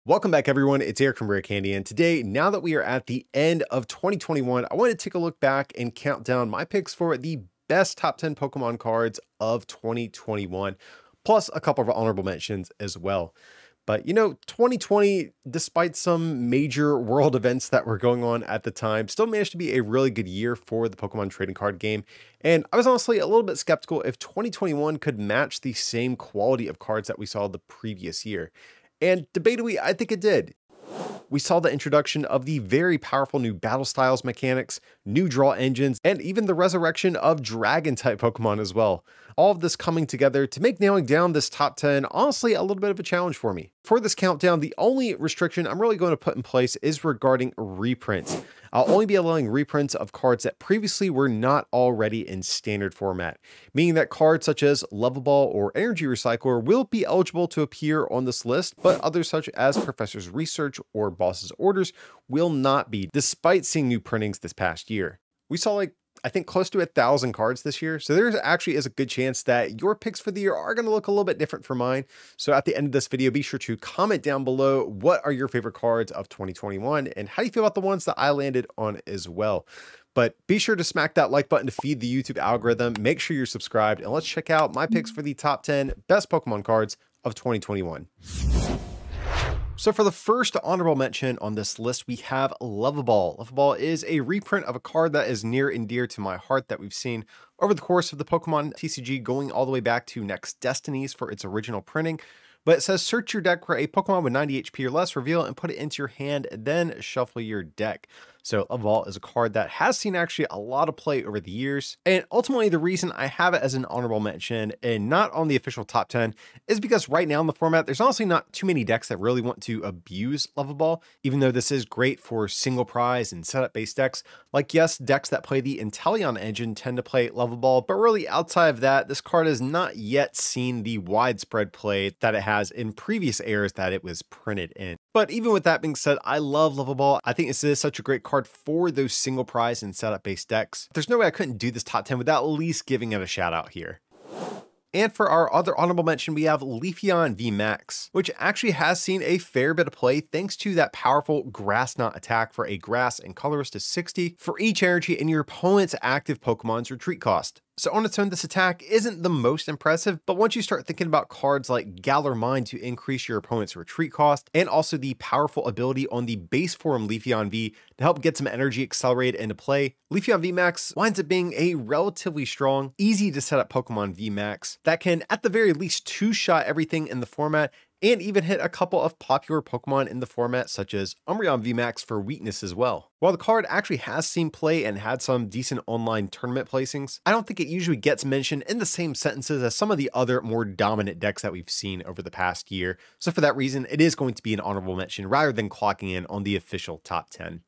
Welcome back, everyone. It's Aric from Rare Candy, and today, now that we are at the end of 2021, I want to take a look back and count down my picks for the best top 10 Pokemon cards of 2021, plus a couple of honorable mentions as well. But 2020, despite some major world events that were going on at the time, still managed to be a really good year for the Pokemon trading card game. And I was honestly a little bit skeptical if 2021 could match the same quality of cards that we saw the previous year. And debatably, I think it did. We saw the introduction of the very powerful new battle styles mechanics, new draw engines, and even the resurrection of dragon-type Pokemon as well. All of this coming together to make nailing down this top 10 honestly a little bit of a challenge for me. For this countdown, the only restriction I'm really going to put in place is regarding reprints. I'll only be allowing reprints of cards that previously were not already in standard format, meaning that cards such as Level Ball or Energy Recycler will be eligible to appear on this list, but others such as Professor's Research or Boss's Orders will not be, despite seeing new printings this past year. We saw I think close to 1,000 cards this year. So there actually is a good chance that your picks for the year are going to look a little bit different from mine. So at the end of this video, be sure to comment down below what are your favorite cards of 2021 and how do you feel about the ones that I landed on as well. But be sure to smack that like button to feed the YouTube algorithm. Make sure you're subscribed and let's check out my picks for the top 10 best Pokemon cards of 2021. So for the first honorable mention on this list, we have Level Ball. Level Ball is a reprint of a card that is near and dear to my heart that we've seen over the course of the Pokemon TCG, going all the way back to Next Destinies for its original printing. But it says search your deck for a Pokemon with 90 HP or less, reveal and put it into your hand, then shuffle your deck. So Level Ball is a card that has seen actually a lot of play over the years. And ultimately the reason I have it as an honorable mention and not on the official top 10 is because right now in the format, there's honestly not too many decks that really want to abuse Level Ball, even though this is great for single prize and setup based decks. Like yes, decks that play the Inteleon engine tend to play Level Ball, but really outside of that, this card has not yet seen the widespread play that it has in previous eras that it was printed in. But even with that being said, I love Level Ball. I think this is such a great card for those single prize and setup based decks. There's no way I couldn't do this top 10 without at least giving it a shout out here. And for our other honorable mention, we have Leafeon VMAX, which actually has seen a fair bit of play thanks to that powerful Grass Knot attack for a Grass and Colorless to 60 for each energy in your opponent's active Pokemon's retreat cost. So on its own, this attack isn't the most impressive, but once you start thinking about cards like Galar Mine to increase your opponent's retreat cost, and also the powerful ability on the base form Leafeon V to help get some energy accelerated into play, Leafeon VMAX winds up being a relatively strong, easy to set up Pokemon VMAX that can at the very least two-shot everything in the format and even hit a couple of popular Pokemon in the format such as Umbreon VMAX for weakness as well. While the card actually has seen play and had some decent online tournament placings, I don't think it usually gets mentioned in the same sentences as some of the other more dominant decks that we've seen over the past year. So for that reason, it is going to be an honorable mention rather than clocking in on the official top 10.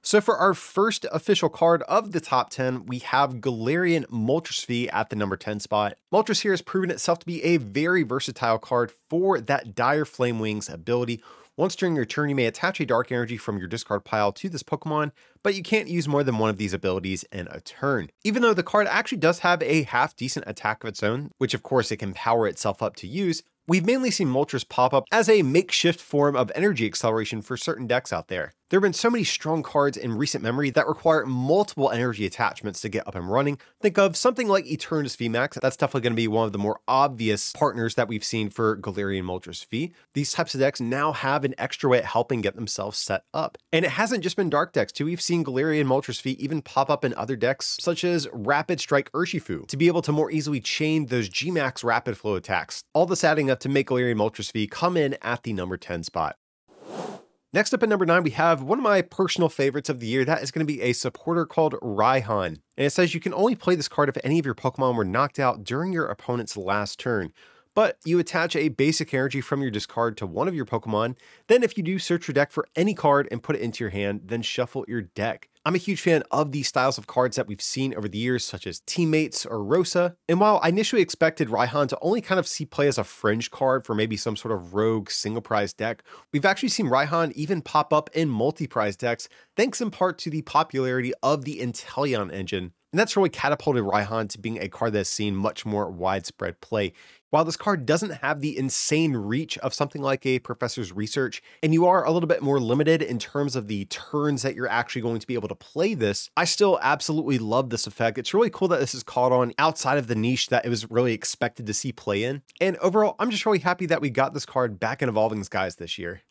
So for our first official card of the top 10, we have Galarian Moltres V at the number 10 spot. Moltres here has proven itself to be a very versatile card for that Dire Flame Wings ability. Once during your turn, you may attach a dark energy from your discard pile to this Pokemon, but you can't use more than one of these abilities in a turn. Even though the card actually does have a half decent attack of its own, which of course it can power itself up to use, we've mainly seen Moltres pop up as a makeshift form of energy acceleration for certain decks out there. There have been so many strong cards in recent memory that require multiple energy attachments to get up and running. Think of something like Eternatus VMAX. That's definitely going to be one of the more obvious partners that we've seen for Galarian Moltres V. These types of decks now have an extra way at helping get themselves set up. And it hasn't just been dark decks too. We've seen Galarian Moltres V even pop up in other decks such as Rapid Strike Urshifu to be able to more easily chain those Gmax rapid flow attacks. All this adding up to make Galarian Moltres V come in at the number 10 spot. Next up at number 9, we have one of my personal favorites of the year. That is going to be a supporter called Raihan. And it says you can only play this card if any of your Pokemon were knocked out during your opponent's last turn. But you attach a basic energy from your discard to one of your Pokemon. Then if you do, search your deck for any card and put it into your hand, then shuffle your deck. I'm a huge fan of these styles of cards that we've seen over the years, such as Teammates or Rosa. And while I initially expected Raihan to only kind of see play as a fringe card for maybe some sort of rogue single prize deck, we've actually seen Raihan even pop up in multi-prize decks, thanks in part to the popularity of the Inteleon engine. and that's really catapulted Raihan to being a card that has seen much more widespread play. While this card doesn't have the insane reach of something like a Professor's Research, and you are a little bit more limited in terms of the turns that you're actually going to be able to play this, I still absolutely love this effect. It's really cool that this is caught on outside of the niche that it was really expected to see play in. And overall, I'm just really happy that we got this card back in Evolving Skies this year.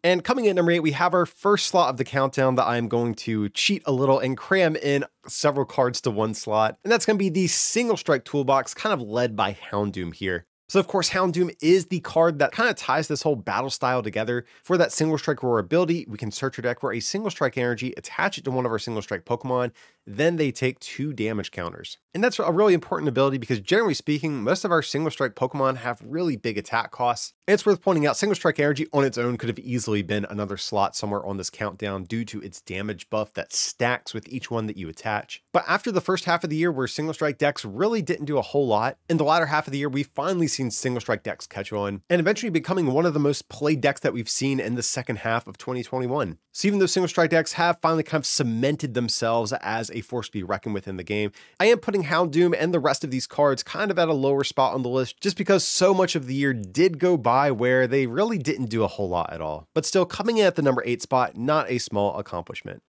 And coming in at number 8, we have our first slot of the countdown that I'm going to cheat a little and cram in several cards to one slot. And that's going to be the Single Strike Toolbox, kind of led by Houndoom here. So of course, Houndoom is the card that kind of ties this whole battle style together. For that Single Strike Roar ability, we can search our deck for a Single Strike energy, attach it to one of our Single Strike Pokemon, then they take 2 damage counters. And that's a really important ability because generally speaking, most of our Single Strike Pokemon have really big attack costs. And it's worth pointing out, Single Strike energy on its own could have easily been another slot somewhere on this countdown due to its damage buff that stacks with each one that you attach. But after the first half of the year where Single Strike decks really didn't do a whole lot, in the latter half of the year, we've finally seen Single Strike decks catch on and eventually becoming one of the most played decks that we've seen in the second half of 2021. So even though Single Strike decks have finally kind of cemented themselves as a force to be reckoned with in the game, I am putting Houndoom and the rest of these cards kind of at a lower spot on the list just because so much of the year did go by where they really didn't do a whole lot at all. But still, coming in at the number 8 spot, not a small accomplishment.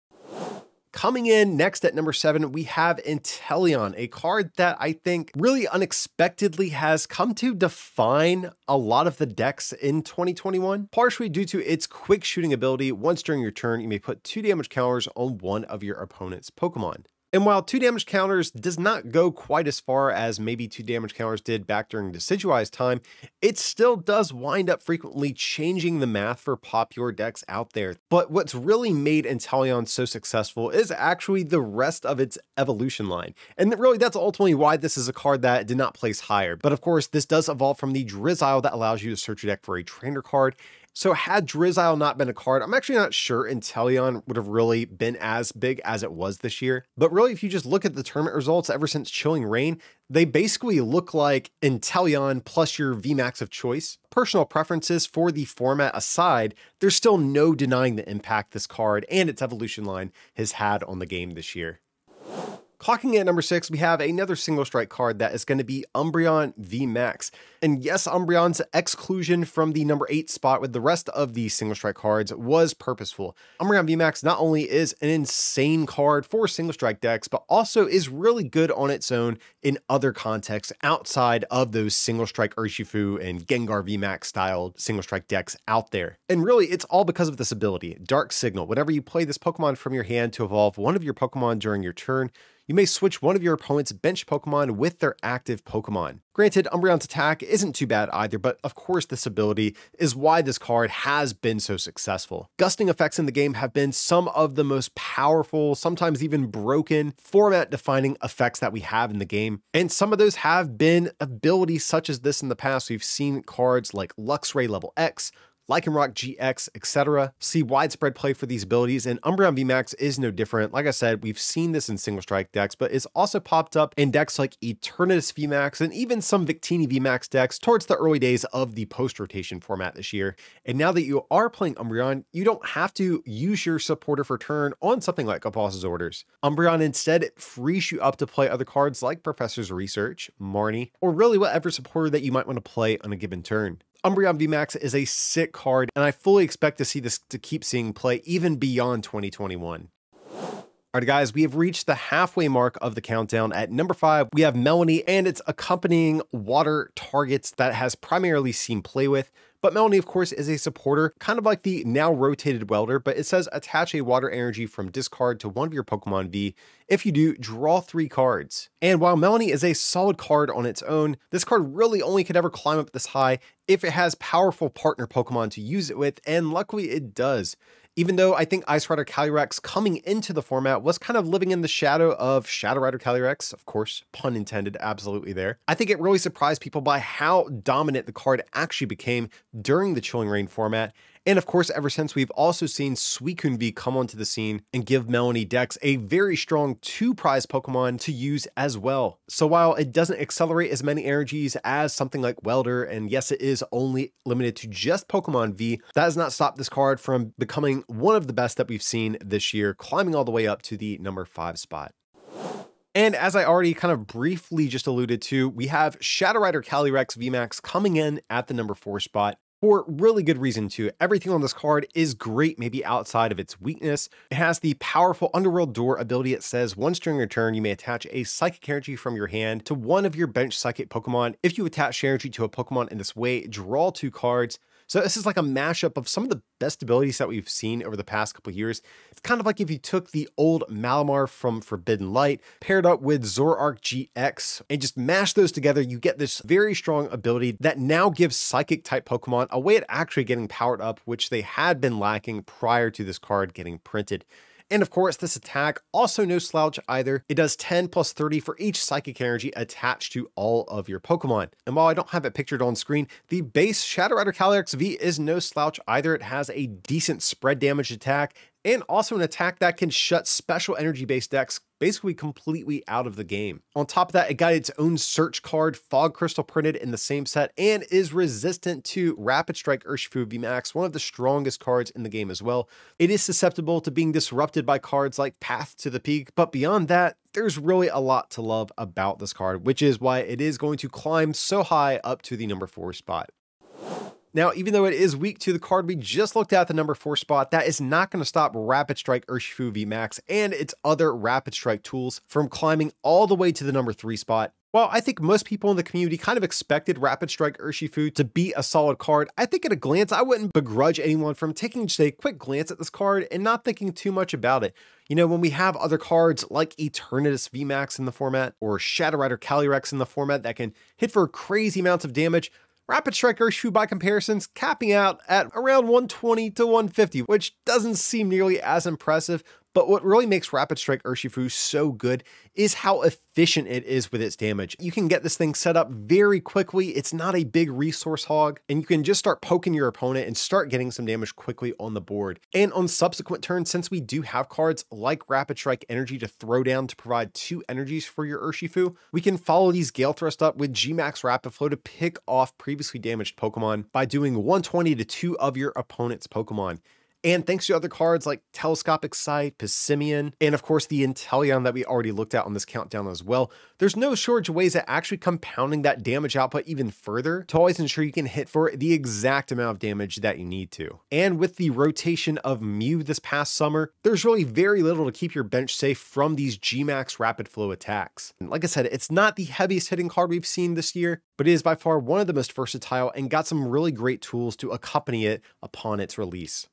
Coming in next at number 7, we have Inteleon, a card that I think really unexpectedly has come to define a lot of the decks in 2021, partially due to its quick shooting ability. Once during your turn, you may put 2 damage counters on one of your opponent's Pokemon. And while 2 damage counters does not go quite as far as maybe 2 damage counters did back during Decidueye's time, it still does wind up frequently changing the math for popular decks out there. But what's really made Inteleon so successful is actually the rest of its evolution line. And really, that's ultimately why this is a card that did not place higher. But of course, this does evolve from the Drizzile that allows you to search your deck for a trainer card. So had Drizzile not been a card, I'm actually not sure Inteleon would have really been as big as it was this year. But really, if you just look at the tournament results ever since Chilling Reign, they basically look like Inteleon plus your VMAX of choice. Personal preferences for the format aside, there's still no denying the impact this card and its evolution line has had on the game this year. Clocking in at number 6, we have another Single Strike card that is going to be Umbreon VMAX. And yes, Umbreon's exclusion from the number 8 spot with the rest of the Single Strike cards was purposeful. Umbreon VMAX not only is an insane card for Single Strike decks, but also is really good on its own in other contexts outside of those Single Strike Urshifu and Gengar VMAX styled Single Strike decks out there. And really, it's all because of this ability, Dark Signal. Whenever you play this Pokemon from your hand to evolve one of your Pokemon during your turn, you may switch one of your opponent's bench Pokemon with their active Pokemon. Granted, Umbreon's attack isn't too bad either, but of course this ability is why this card has been so successful. Gusting effects in the game have been some of the most powerful, sometimes even broken, format-defining effects that we have in the game, and some of those have been abilities such as this in the past. We've seen cards like Luxray Level X, Lycanroc GX, etc. see widespread play for these abilities, and Umbreon VMAX is no different. Like I said, we've seen this in Single Strike decks, but it's also popped up in decks like Eternatus VMAX and even some Victini VMAX decks towards the early days of the post-rotation format this year. And now that you are playing Umbreon, you don't have to use your supporter for turn on something like a Boss's Orders. Umbreon instead frees you up to play other cards like Professor's Research, Marnie, or really whatever supporter that you might want to play on a given turn. Umbreon VMAX is a sick card, and I fully expect to see this to keep seeing play even beyond 2021. Alright guys, we have reached the halfway mark of the countdown. At number 5, we have Melanie and its accompanying water targets that has primarily seen play with. But Melanie, of course, is a supporter, kind of like the now rotated Welder, but it says attach a water energy from discard to one of your Pokemon V. If you do, draw 3 cards. And while Melanie is a solid card on its own, this card really only could ever climb up this high if it has powerful partner Pokemon to use it with, and luckily it does. Even though I think Ice Rider Calyrex coming into the format was kind of living in the shadow of Shadow Rider Calyrex, of course, pun intended, absolutely there. I think it really surprised people by how dominant the card actually became during the Chilling Reign format. And of course, ever since, we've also seen Suicune V come onto the scene and give Melanie decks a very strong 2 prize Pokemon to use as well. So while it doesn't accelerate as many energies as something like Welder, and yes, it is only limited to just Pokemon V, that does not stop this card from becoming one of the best that we've seen this year, climbing all the way up to the number 5 spot. And as I already kind of briefly just alluded to, we have Shadow Rider Calyrex VMAX coming in at the number 4 spot. For really good reason too. Everything on this card is great, maybe outside of its weakness. It has the powerful Underworld Door ability. It says once during your turn, you may attach a Psychic Energy from your hand to one of your bench Psychic Pokemon. If you attach energy to a Pokemon in this way, draw 2 cards. So this is like a mashup of some of the best abilities that we've seen over the past couple of years. It's kind of like if you took the old Malamar from Forbidden Light, paired up with Zoroark GX, and just mashed those together, you get this very strong ability that now gives Psychic type Pokemon a way at actually getting powered up, which they had been lacking prior to this card getting printed. And of course, this attack, also no slouch either. It does 10 plus 30 for each Psychic Energy attached to all of your Pokemon. And while I don't have it pictured on screen, the base Shadow Rider Calyrex V is no slouch either. It has a decent spread damage attack, and also an attack that can shut special energy-based decks basically completely out of the game. On top of that, it got its own search card, Fog Crystal printed in the same set, and is resistant to Rapid Strike Urshifu VMAX, one of the strongest cards in the game as well. It is susceptible to being disrupted by cards like Path to the Peak, but beyond that, there's really a lot to love about this card, which is why it is going to climb so high up to the number 4 spot. Now, even though it is weak to the card we just looked at, the number 4 spot, that is not going to stop Rapid Strike Urshifu VMAX and its other Rapid Strike tools from climbing all the way to the number 3 spot. While I think most people in the community kind of expected Rapid Strike Urshifu to be a solid card, I think at a glance, I wouldn't begrudge anyone from taking just a quick glance at this card and not thinking too much about it. You know, when we have other cards like Eternatus VMAX in the format or Shadow Rider Calyrex in the format that can hit for crazy amounts of damage, Rapid Strike Urshifu by comparison's capping out at around 120 to 150, which doesn't seem nearly as impressive, but what really makes Rapid Strike Urshifu so good is how efficient it is with its damage. You can get this thing set up very quickly, it's not a big resource hog, and you can just start poking your opponent and start getting some damage quickly on the board. And on subsequent turns, since we do have cards like Rapid Strike Energy to throw down to provide 2 energies for your Urshifu, we can follow these Gale Thrust up with Gmax Rapid Flow to pick off previously damaged Pokemon by doing 120 to 2 of your opponent's Pokemon. And thanks to other cards like Telescopic Sight, Pissimian, and of course the Inteleon that we already looked at on this countdown as well, there's no shortage of ways at actually compounding that damage output even further to always ensure you can hit for the exact amount of damage that you need to. And with the rotation of Mew this past summer, there's really very little to keep your bench safe from these Gmax Rapid Flow attacks. And like I said, it's not the heaviest hitting card we've seen this year, but it is by far one of the most versatile and got some really great tools to accompany it upon its release.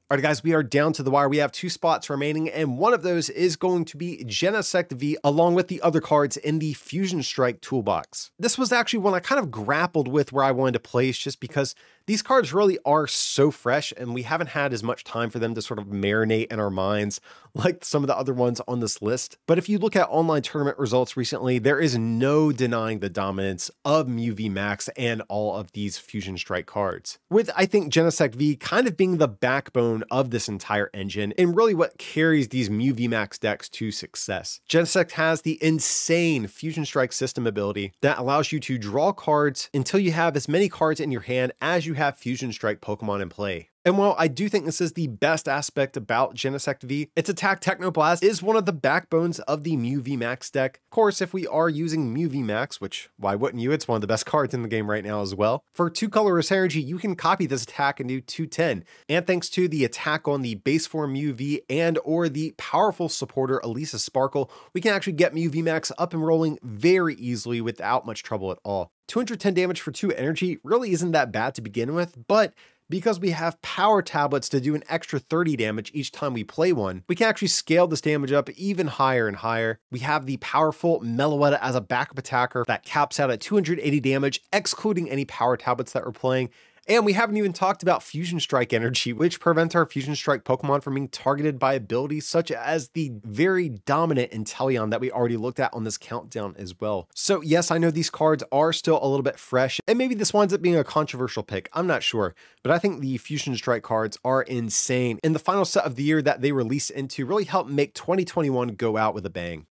All right, guys, we are down to the wire. We have 2 spots remaining, and one of those is going to be Genesect V, along with the other cards in the Fusion Strike toolbox. This was actually one I kind of grappled with where I wanted to place, just because these cards really are so fresh, and we haven't had as much time for them to sort of marinate in our minds like some of the other ones on this list. But if you look at online tournament results recently, there is no denying the dominance of Mew VMAX and all of these Fusion Strike cards, with I think Genesect V kind of being the backbone of this entire engine and really what carries these Mew VMAX decks to success. Genesect has the insane Fusion Strike system ability that allows you to draw cards until you have as many cards in your hand as you have Fusion Strike Pokemon in play. And while I do think this is the best aspect about Genesect V, its attack Technoblast is one of the backbones of the Mew VMAX deck. Of course, if we are using Mew VMAX, which why wouldn't you? It's one of the best cards in the game right now as well. For 2 colorless energy, you can copy this attack and do 210. And thanks to the attack on the base form Mew V and or the powerful supporter Elisa Sparkle, we can actually get Mew VMAX up and rolling very easily without much trouble at all. 210 damage for 2 energy really isn't that bad to begin with, but because we have power tablets to do an extra 30 damage each time we play one, we can actually scale this damage up even higher and higher. We have the powerful Meloetta as a backup attacker that caps out at 280 damage, excluding any power tablets that we're playing. And we haven't even talked about Fusion Strike energy, which prevents our Fusion Strike Pokemon from being targeted by abilities such as the very dominant Inteleon that we already looked at on this countdown as well. So yes, I know these cards are still a little bit fresh, and maybe this winds up being a controversial pick, I'm not sure, but I think the Fusion Strike cards are insane, and the final set of the year that they released into really helped make 2021 go out with a bang.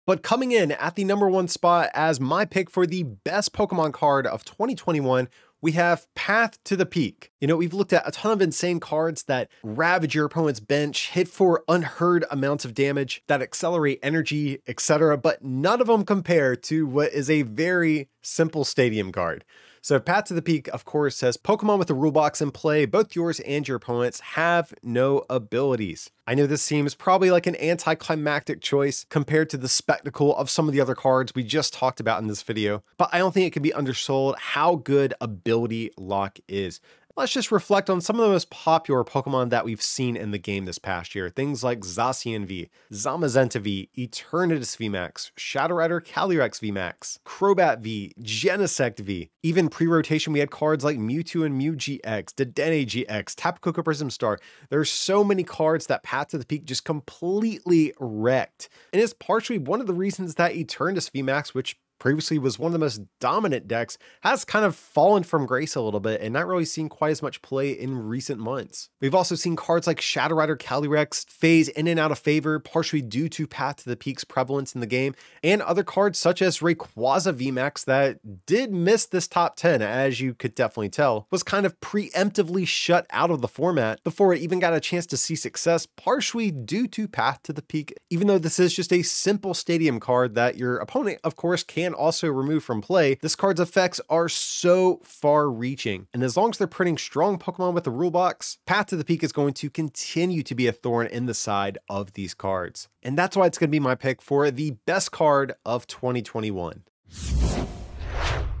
But coming in at the number 1 spot as my pick for the best Pokemon card of 2021, we have Path to the Peak. You know, we've looked at a ton of insane cards that ravage your opponent's bench, hit for unheard amounts of damage, that accelerate energy, etc., but none of them compare to what is a very simple stadium card. So Path to the Peak, of course, says Pokemon with the rule box in play, both yours and your opponent's, have no abilities. I know this seems probably like an anticlimactic choice compared to the spectacle of some of the other cards we just talked about in this video, but I don't think it can be undersold how good ability lock is. Let's just reflect on some of the most popular Pokemon that we've seen in the game this past year. Things like Zacian V, Zamazenta V, Eternatus VMAX, Shadow Rider Calyrex VMAX, Crobat V, Genesect V. Even pre-rotation, we had cards like Mewtwo and Mew GX, Dedenne GX, Tapu Koko Prism Star. There's so many cards that Path to the Peak just completely wrecked. And it's partially one of the reasons that Eternatus VMAX, which previously was one of the most dominant decks, has kind of fallen from grace a little bit and not really seen quite as much play in recent months. We've also seen cards like Shadow Rider Calyrex phase in and out of favor, partially due to Path to the Peak's prevalence in the game, and other cards such as Rayquaza VMAX that did miss this top 10, as you could definitely tell, was kind of preemptively shut out of the format before it even got a chance to see success, partially due to Path to the Peak, even though this is just a simple stadium card that your opponent, of course, can also remove from play. This card's effects are so far reaching, and as long as they're printing strong Pokemon with the rule box, Path to the Peak is going to continue to be a thorn in the side of these cards. And that's why it's going to be my pick for the best card of 2021.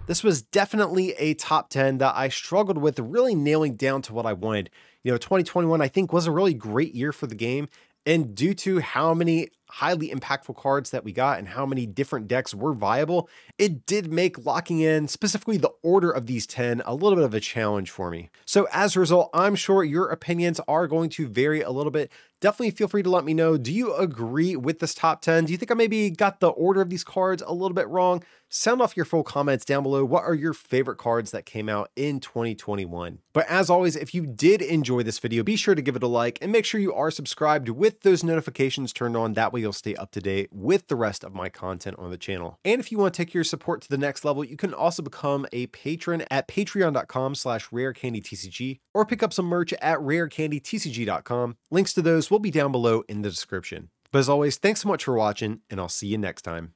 This was definitely a top 10 that I struggled with really nailing down to what I wanted. You know, 2021 I think was a really great year for the game, and due to how many highly impactful cards that we got and how many different decks were viable, it did make locking in specifically the order of these 10 a little bit of a challenge for me. So as a result, I'm sure your opinions are going to vary a little bit. Definitely feel free to let me know. Do you agree with this top 10? Do you think I maybe got the order of these cards a little bit wrong? Sound off your full comments down below. What are your favorite cards that came out in 2021? But as always, if you did enjoy this video, be sure to give it a like and make sure you are subscribed with those notifications turned on. That way you'll stay up to date with the rest of my content on the channel. And if you want to take your support to the next level, you can also become a patron at patreon.com/rarecandytcg or pick up some merch at rarecandytcg.com. Links to those will be down below in the description. But as always, thanks so much for watching, and I'll see you next time.